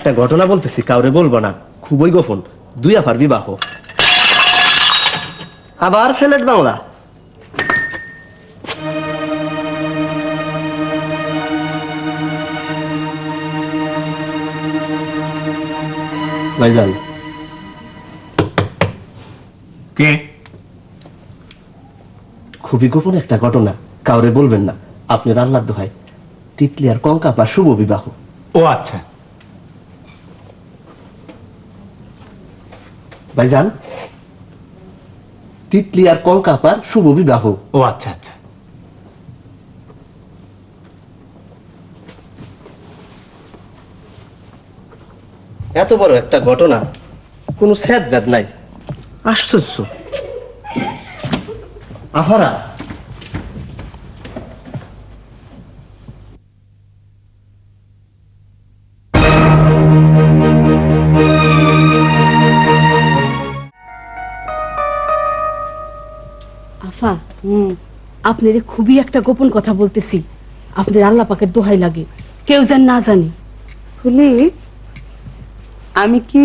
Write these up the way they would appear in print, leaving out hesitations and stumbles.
একটা ঘটনা বলতেছি, কাউরে বলবো না, খুবই গোপন। দুই আফার বিবাহ। আবার ফ্ল্যাট বাংলা। ভাইজান কে? খুবই গোপন একটা ঘটনা, কাউরে বলবেন না। আপনি রান্নার দোহাই, তিতলি আর কঙ্কাপার শুভ বিবাহ। ও আচ্ছা। ভাইজান, তিতলি আর কঙ্কাপার শুভ বিবাহ। ও আচ্ছা আচ্ছা। এত বড় একটা ঘটনা, কোনো স্যাদ ব্যাদ নাই। আশ্চর্য। আফারা, আফা, আপনার খুবই একটা গোপন কথা বলতেছি। আপনার আল্লাহ পাকের দোহাই লাগে, কেউ যেন না জানে। ফুলি, আমি কি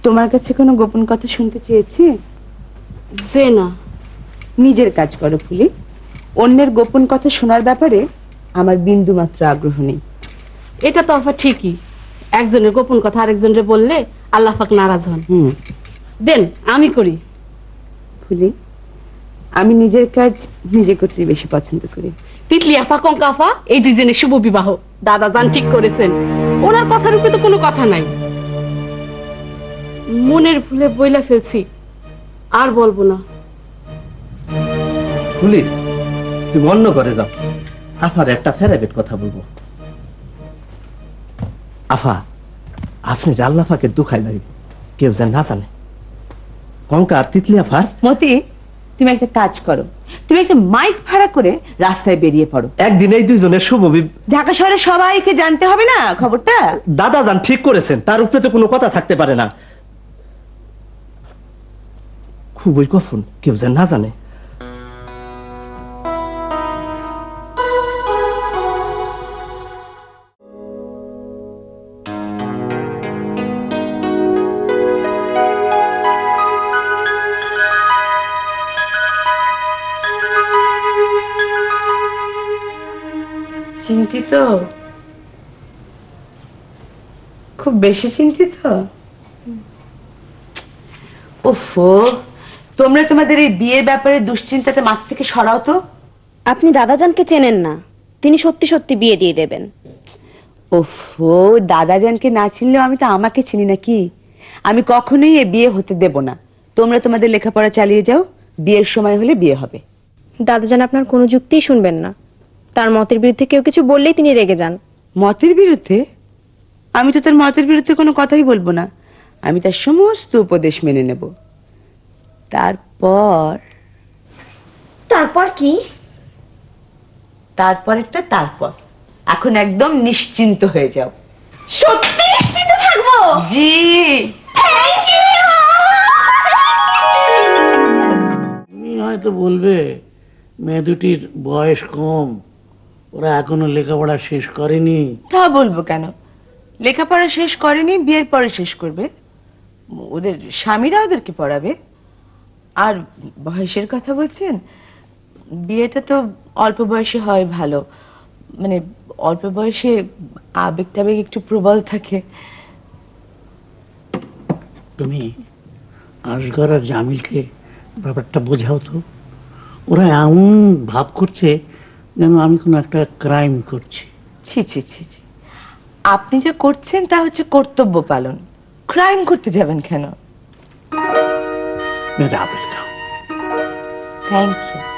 তোমার কাছে কোনো গোপন কথা শুনতে চেয়েছি? যে না। নিজের কাজ করো ফুলি। অন্যের গোপন কথা শোনার ব্যাপারে আমার বিন্দু মাত্র আগ্রহ নেই। এটা তো আফা ঠিকই, একজনের গোপন কথা আরেকজনের বললে আল্লাহ পাক নারাজ হন। দেন আমি করি। ফুলি, আমি নিজের কাজ নিজে করতে বেশি পছন্দ করি। তিতলি আফা কঙ্কা আফা এই দুইজনের শুভ বিবাহ দাদা জান ঠিক করেছেন। ওনার কথার উপরে তো কোনো কথা নাই। মনের ভুলে বইলা ফেলছি, আর বলবো না। ফুলি, তুমি অন্য করে যাও। আফার একটা ফেরাবেট কথা বলবো। আফা, আপনি আল্লাহ পাকের দুখাই লাগবে, কেউ যেন না জানে। কঙ্কা আর তিতলি আফার। মতি, তুমি একটা কাজ করো, তুমি একটা মাইক ভাড়া করে রাস্তায় বেরিয়ে পড়ো। একদিন এই দুইজনের শুভ ঢাকা শহরে সবাইকে জানতে হবে না খবরটা? দাদা যান ঠিক করেছেন, তার উপরে তো কোনো কথা থাকতে পারে না। খুবই কখন, কেউ যেন না জানে। চিন্তিত? খুব বেশি চিন্তিত? ওফো, তোমরা তোমাদের এই বিয়ের ব্যাপারে দুশ্চিন্তাটা মাথা থেকে সরাও তো। আপনি দাদাজানকে চেনেন না, তিনি সত্যি সত্যি বিয়ে দিয়ে দেবেন। ওফো, দাদাজানকে না চিনলেও আমি তো আমাকে চিনি না কি? আমি কখনোই এ বিয়ে হতে দেব না। তোমরা তোমাদের লেখাপড়া চালিয়ে যাও, বিয়ের সময় হলে বিয়ে হবে। দাদাজান আপনার কোনো যুক্তিই শুনবেন না, তার মতের বিরুদ্ধে কেউ কিছু বললেই তিনি রেগে যান। মতের বিরুদ্ধে? আমি তো তার মতের বিরুদ্ধে কোনো কথাই বলবো না। আমি তার সমস্ত উপদেশ মেনে নেব। তারপর কি? তারপরেরটা তারপর। এখন একদম নিশ্চিন্ত হয়ে যাও। সত্যি নিশ্চিন্ত থাকবো? জি। Thank you. তুমি হয়তো বলবে মেয়ে দুটির বয়স কম, ওরা এখনো লেখাপড়া শেষ করেনি। তা বলবো কেন? লেখাপড়া শেষ করেনি, বিয়ের পরে শেষ করবে। ওদের স্বামীরা ওদেরকে পড়াবে। আর বয়সের কথা বলছেন, বিয়েটা তো অল্প বয়সে হয় ভালো। মানে অল্প বয়সে আবেগ টাবেগ একটু প্রবল থাকে। তুমি আসগর আর জামিলকে ব্যাপারটা বোঝাও তো। ওরা এমন ভাব করছে যেন আমি কোনো একটা ক্রাইম করছি। ছি ছি ছি ছি, আপনি যা করছেন তা হচ্ছে কর্তব্য পালন। ক্রাইম করতে যাবেন কেন? মেয়েটা আপেল খাও। Thank you.